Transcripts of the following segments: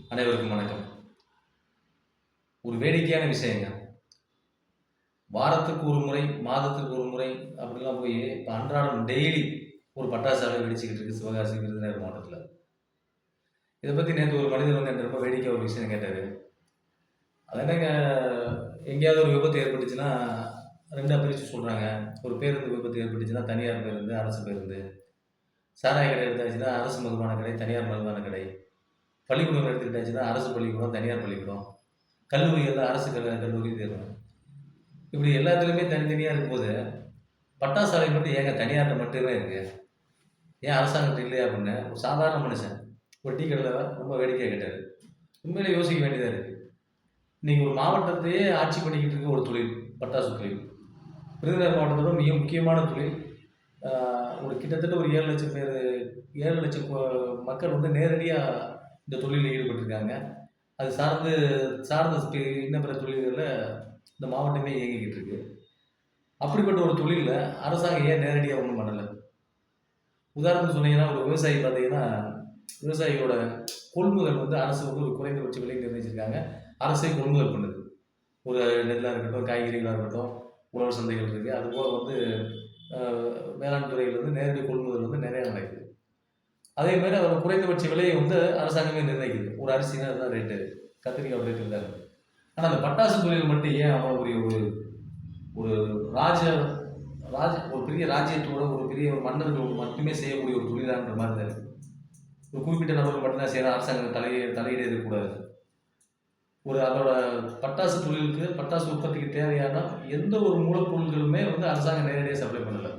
அனைவருக்கும் வணக்கம். ஒரு வேடிக்கையான விஷயங்க. வாரத்துக்கு ஒரு முறை, மாதத்துக்கு ஒரு முறை அப்படிலாம் போய் இப்ப அன்றாடம் டெய்லி ஒரு பட்டாசாலை வெடிச்சுக்கிட்டு இருக்கு சிவகாசி, விருதுநகர் மாவட்டத்தில. இத பத்தி நேத்து ஒரு மனிதர் வந்து என்ட்ட ரொம்ப வேடிக்கையா ஒரு விஷயம் கேட்டாரு. அது என்னங்க, எங்கேயாவது ஒரு விபத்து ஏற்பட்டுச்சுன்னா 2ஆ பிரிச்சு சொல்றாங்க. ஒரு பேருந்து விபத்து ஏற்பட்டுச்சுன்னா தனியார் பேருந்து, அரசு பேருந்து. சாராய கடை எடுத்தாச்சுன்னா அரசு மதுபான கடை, தனியார் மதுபான கடை. பள்ளிக்கூடம் எடுத்துக்கிட்டாச்சுன்னா அரசு பள்ளிக்கூடம், தனியார் பள்ளிக்கூடம். கல்லூரிகள்ல அரசு கல்லூரி தேர்வு. இப்படி எல்லாத்துலயுமே தனித்தனியா இருக்கும்போது, பட்டாசு ஆலை மட்டும் ஏங்க தனியார்ட்ட மட்டுமே இருக்கு? ஏன் அரசாங்கத்துல இல்லையா அப்படின்னு ஒரு சாதாரண மனுஷன் ஒரு டீ கடையில ரொம்ப வேடிக்கையா கேட்டாரு. உண்மையிலே யோசிக்க வேண்டியதா இருக்கு. இன்னைக்கு ஒரு மாவட்டத்தையே ஆட்சி பண்ணிக்கிட்டு இருக்க ஒரு தொழில், பட்டாசு தொழில். விருதுநகர் மாவட்டத்தோட மிக முக்கியமான தொழில். ஆ, ஒரு கிட்டத்தட்ட ஒரு 7,00,000 பேர், 7,00,000 மக்கள் வந்து நேரடியா இந்த தொழிலில் ஈடுபட்டிருக்காங்க. அது சார்ந்து சார்ந்த இன்ன பிற தொழில்கள்ல இந்த மாவட்டமே இயங்கிக்கிட்டு இருக்கு. அப்படிப்பட்ட ஒரு தொழில்ல அரசாங்கம் ஏன் நேரடியா ஒண்ணும் பண்ணல? உதாரணத்துக்கு சொன்னீங்கன்னா, ஒரு விவசாயி பார்த்தீங்கன்னா, விவசாயியோட கொள்முதல் வந்து அரசு வந்து ஒரு குறைந்தபட்ச விலை நிர்ணயிச்சிருக்காங்க. அரசே கொள்முதல் பண்ணுது. ஒரு நெல்லா இருக்கட்டும், காய்கறிகளா இருக்கட்டும், உழவர் சந்தைகள் இருக்கு. அதுபோல வந்து அ வேளாண் துறையில வந்து நேரடி கொள்முதல் வந்து நிறைய நடக்குது. அதே மாரி அதோட குறைந்தபட்ச விலையை வந்து அரசாங்கமே நிர்ணயிக்குது. ஒரு அரிசினா இதுதான் ரேட்டு. கத்திரிக்காய் ரேட் இதுதான். ஆனா, அந்த பட்டாசு தொழில் மட்டும் ஏன் அவ்வளோ பெரிய ஒரு ஒரு ராஜ ராஜ ஒரு பெரிய ராஜ்யத்தோட ஒரு பெரிய ஒரு மன்னர்கள் மட்டுமே செய்யக்கூடிய ஒரு தொழிலான்ற மாதிரி தான் இருக்கு. ஒரு குறிப்பிட்ட நபர்கள் மட்டும்தான் செய்யணும். அரசாங்கம் தலையீடு இருக்கக்கூடாது. ஒரு அதோட பட்டாசு தொழிலுக்கு, பட்டாசு உற்பத்திக்கு தேவையான எந்த ஒரு மூலப்பொருட்களுமே வந்து அரசாங்கம் நேரடியா சப்ளை பண்ணல.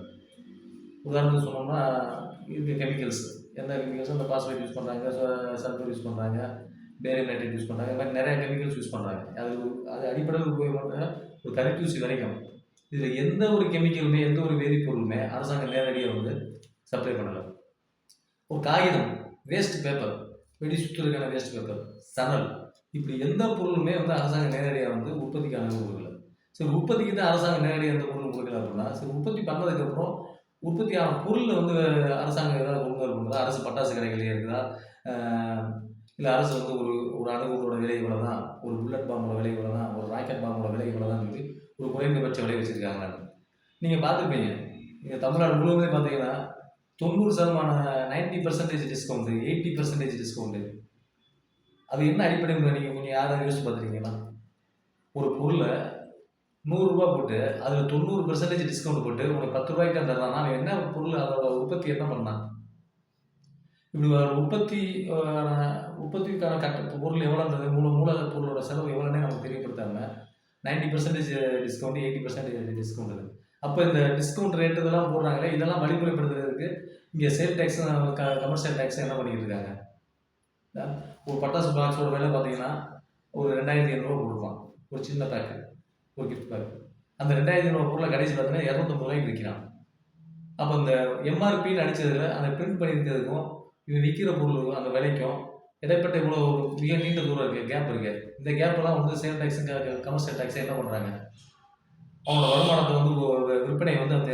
உதாரணத்துக்கு சொன்னோம்னா, இது கெமிக்கல்ஸ். எந்த கெமிக்கல்ஸும் இந்த பாஸ்பேட் யூஸ் பண்றாங்க, சல்ஃபர் யூஸ் பண்றாங்க, பேரியம் நைட்ரேட் யூஸ் பண்றாங்க. இந்த மாரி நெறைய கெமிக்கல்ஸ் யூஸ் பண்றாங்க. அது அடிப்படையில் உபயோகப்படுற ஒரு கரித்தூசி வரைக்கும். இதுல எந்த ஒரு கெமிக்கலுமே, எந்த ஒரு வேதிப்பொருளுமே அரசாங்கம் நேரடியா வந்து சப்ளை பண்ணல. ஒரு காகிதம், வேஸ்ட் பேப்பர், வெடி சுத்துறதுக்கான வேஸ்ட் பேப்பர், சணல், இப்படி எந்த பொருளுமே வந்து அரசாங்கம் நேரடியா வந்து உற்பத்திக்கு அனுமதி கொடுக்கல. சரி, உற்பத்திக்கு தான் அரசாங்கம் நேரடியா எந்த பொருளும் கொடுக்கல அப்படின்னா, சரி உற்பத்தி பண்ணதுக்கப்புறம் உற்பத்தியான பொருள்ல வந்து அரசாங்கம் ஏதாவது கொள்முதல் பண்ணுதா? அரசு பட்டாசு கடைகள் இருக்குதா? அ இல்ல அரசு வந்து ஒரு ஒரு அணுகுண்டோட விலை இவ்வளவுதான், ஒரு புல்லட் பாம்போட விலை இவ்வளவுதான், ஒரு ராக்கெட் பாம்போட விலை இவ்வளவுதான்னு சொல்லி ஒரு குறைந்தபட்ச விலை வச்சிருக்காங்களான்னு. நீங்க பார்த்துருப்பீங்க. நீங்க தமிழ்நாடு முழுவதுமே பார்த்தீங்கன்னா, 90% 90% டிஸ்கவுண்ட், 80% டிஸ்கவுண்ட். அது என்ன அடிப்படையில நீங்க கொஞ்சம் யாராவது யோசிச்சு பார்த்துருக்கீங்களா? ஒரு பொருள ரூ. 100 போட்டு, அதுல 90% டிஸ்கவுண்ட் போட்டு உனக்கு ரூ. 10 தான் தர்றான்னா, அவன் என்ன பொருள் அதோட உற்பத்தி என்ன பண்ணான்? இப்படி ஒரு அ உற்பத்திக்கான பொருள் எவ்வளோன்றது மூல பொருளோட செலவு எவ்வளோன்னே நமக்கு தெரியப்படுத்தாம 90% டிஸ்கவுண்ட், 80% டிஸ்கவுண்ட். அப்ப இந்த டிஸ்கவுண்ட் ரேட் இதெல்லாம் போடுறாங்களே, இதெல்லாம் வழிமுறைப்படுத்துறதுக்கு இங்க சேல் டாக்ஸ், கமர்ஷியல் டாக்ஸ் என்ன பண்ணிக்கிட்டு இருக்காங்க? அ ஒரு பட்டாசு பாக்ஸோட விலை பார்த்தீங்கன்னா, ஒரு ரூ. 2,800 குடுப்பான். ஒரு சின்ன பேக், ஒரு கிஃப்ட் பேக். அந்த 2,800 பொருள கடைசி பார்த்தீங்கன்னா ரூ. 250 விக்கிறான். அப்ப இந்த எம்ஆர்பின்னு அடிச்சதுல அந்த பிரிண்ட் பண்ணியிருக்கிறதுக்கும், இது விக்கிற பொருள் அந்த விலைக்கும் இடைப்பட்ட இவ்வளோ ஒரு மிக நீண்ட தூரம் இருக்கு, கேப் இருக்கு. இந்த கேப்லாம் வந்து சேல் டாக்ஸ், கமர்ஷியல் டாக்ஸ் என்ன பண்றாங்க? அவனோட வருமானத்த வந்து விற்பனை வந்து அந்த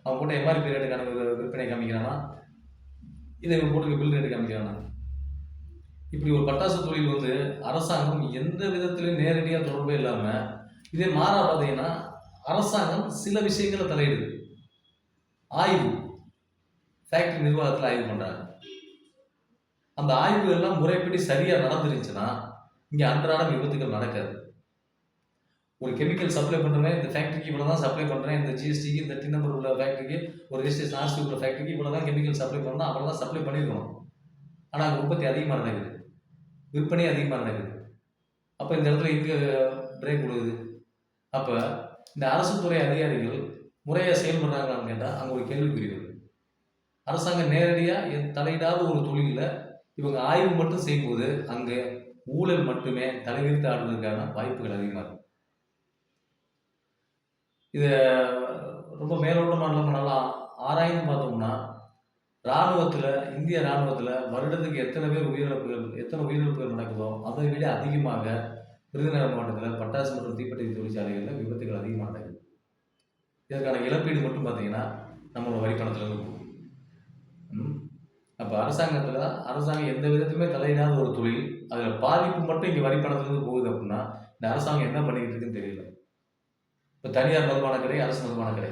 அவன் போட்ட எம்ஆர்பி ரேட்டுக்கான விற்பனை காமிக்கிறானா? இல்ல இவன் போட்டிருக்க பில் ரேட் காமிக்கிறானா? இப்படி ஒரு பட்டாசு தொழில் வந்து அரசாங்கம் எந்த விதத்திலும் நேரடியா தொடர்பே இல்லாம, இதே மாறா பார்த்தீங்கன்னா, அரசாங்கம் சில விஷயங்கள தலையிடுது. ஆய்வு, ஃபேக்டரி நிர்வாகத்துல ஆய்வு பண்றாங்க. அந்த ஆய்வுகள்லாம் முறைப்படி சரியா நடந்துருச்சுன்னா, இங்க அன்றாட விபத்துகள் நடக்காது. ஒரு கெமிக்கல் சப்ளை பண்றேன், இந்த ஃபேக்டரிக்கு இவ்வளவுதான் சப்ளை பண்றேன், இந்த ஜிஎஸ்டிக்கு, இந்த டின் நம்பர் உள்ள ஃபேக்டரிக்கு, ஒரு ரெஜிஸ்ட்ரேஷன் ஆர்சி உள்ள ஃபேக்டரிக்கு இவ்வளவுதான் கெமிக்கல் சப்ளை பண்ணணும், அவ்வளவுதான் சப்ளை பண்ணியிருக்கணும். ஆனா அங்க உற்பத்தி அதிகமா நடக்குது. விற்பனை அதிகமா நடக்குது. அப்ப இந்த இடத்துல எங்க பிரேக் விழுகுது? அப்ப இந்த அரசு துறை அதிகாரிகள் முறையா செயல்படுறாங்களான்னு கேட்டா, அங்க ஒரு கேள்விக்குறி வருது. அரசாங்கம் நேரடியா தலையிடாத ஒரு தொழில்ல இவங்க ஆய்வு மட்டும் செய்யும்போது, அங்க ஊழல் மட்டுமே தலைவிரித்து ஆடுவதற்கான வாய்ப்புகள் அதிகமா இருக்கு. இத ரொம்ப மேலோட்டமா இல்லாம நல்லா ஆராய்ந்து பார்த்தோம்னா, ராணுவத்துல, இந்திய ராணுவத்துல வருடத்துக்கு எத்தனை உயிரிழப்புகள் நடக்குதோ, அதை விட அதிகமாக விருதுநகர் மாவட்டத்துல பட்டாசு மற்றும் தீப்பெட்டி தொழிற்சாலைகள்ல விபத்துகள் அதிகமா நடக்குது. இதற்கான இழப்பீடு மட்டும் பார்த்தீங்கன்னா, நம்மளோட வரி பணத்துல இருந்து போகும். ம். அப்ப அரசாங்கம் எந்த விதத்திலுமே தலையிடாத ஒரு தொழில், அதுல பாதிப்பு மட்டும் இங்க வரி பணத்திலிருந்து போகுது அப்படின்னா, இந்த அரசாங்கம் என்ன பண்ணிக்கிட்டு இருக்குன்னு தெரியல. இப்ப தனியார் மதுபான கடை, அரசு மதுபான கடை.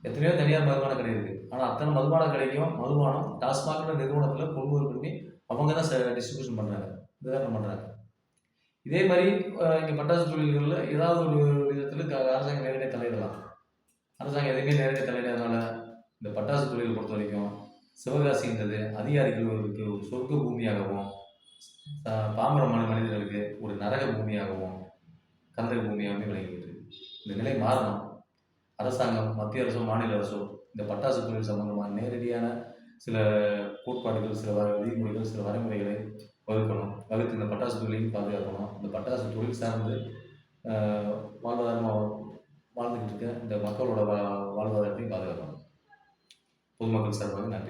எத்தனையோ தனியார் மதுபான கடை இருக்கு. ஆனா அத்தனை மதுபான கடைக்கும் மதுபானம் டாஸ்மாக்ன்ற நிறுவனத்துல கொள்முதல் பண்ணி அவங்க தான் டிஸ்ட்ரிபியூஷன் பண்றாங்க. விதரணம் பண்றாங்க. இதே மாரி இங்க பட்டாசு தொழில்கள்ல ஏதாவது ஒரு விதத்துல அரசாங்கம் நேரடியா தலையிடலாம். அரசாங்கம் எதுவுமே நேரடியா தலையிடாதனால, இந்த பட்டாசு தொழிலை பொறுத்தவரைக்கும் சிவகாசின்றது அதிகாரிகளுக்கு ஒரு சொர்க்க பூமியாகவும், பாமர மனிதர்களுக்கு ஒரு நரக பூமியாகவும், கந்தக பூமியாகவுமே விளங்கிட்டு இருக்கு. இந்த நிலை மாறணும். அரசாங்கம், மத்திய அரசோ, மாநில அரசோ இந்த பட்டாசு தொழில் சம்பந்தமான நேரடியான சில கோட்பாடுகள், சில விதிமுறைகள், சில வரைமுறைகளை வகுத்து இந்த பட்டாசு தொழிலையும் பாதுகாக்கணும். இந்த பட்டாசு தொழில் சார்ந்து வாழ்வாதாரமாக வாழ்ந்துகிட்டு இருக்க இந்த மக்களோட வாழ்வாதாரத்தையும் பாதுகாக்கணும். பொதுமக்கள் சார்பாக நன்றி.